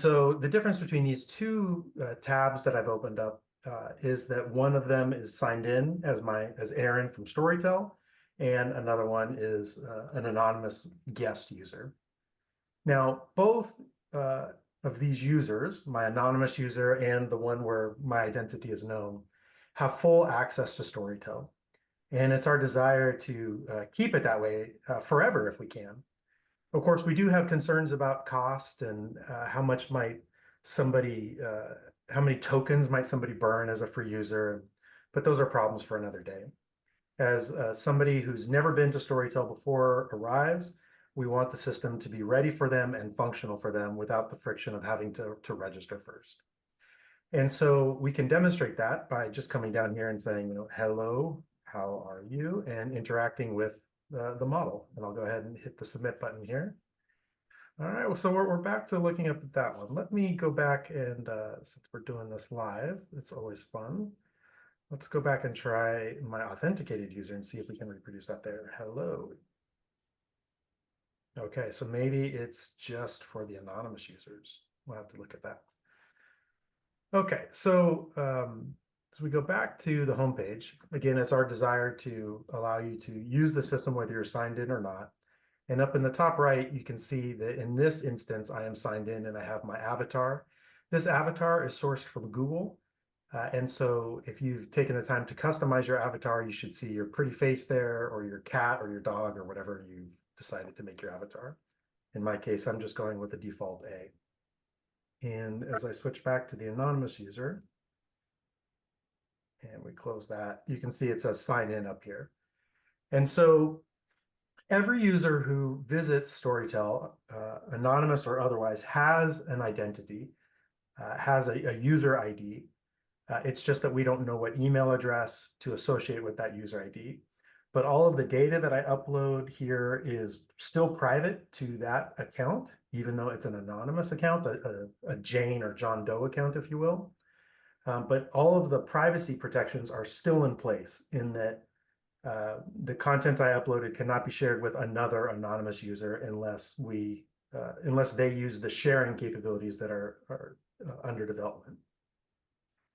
So the difference between these two tabs that I've opened up is that one of them is signed in as Aaron from Storytell, and another one is an anonymous guest user. Now, both of these users, my anonymous user and the one where my identity is known, have full access to Storytell. And it's our desire to keep it that way forever if we can. Of course, we do have concerns about cost and how many tokens might somebody burn as a free user, but those are problems for another day. As somebody who's never been to Storytell before arrives, we want the system to be ready for them and functional for them without the friction of having to register first. And so we can demonstrate that by just coming down here and saying, hello, how are you? And interacting with the model. And I'll go ahead and hit the submit button here. All right, well, so we're back to looking up at that one. Let me go back and since we're doing this live, it's always fun. Let's go back and try my authenticated user and see if we can reproduce that there. Hello. Okay, so maybe it's just for the anonymous users. We'll have to look at that. Okay, so as we go back to the homepage, again, it's our desire to allow you to use the system whether you're signed in or not. And up in the top right, you can see that in this instance, I am signed in and I have my avatar. This avatar is sourced from Google. And so if you've taken the time to customize your avatar, you should see your pretty face there, or your cat or your dog or whatever you've decided to make your avatar. In my case, I'm just going with the default A. And as I switch back to the anonymous user, and we close that, you can see it says sign in up here. And so every user who visits Storytell, anonymous or otherwise, has an identity, has a user ID. It's just that we don't know what email address to associate with that user ID. But all of the data that I upload here is still private to that account, even though it's an anonymous account, a Jane or John Doe account, if you will. But all of the privacy protections are still in place in that the content I uploaded cannot be shared with another anonymous user unless they use the sharing capabilities that are under development.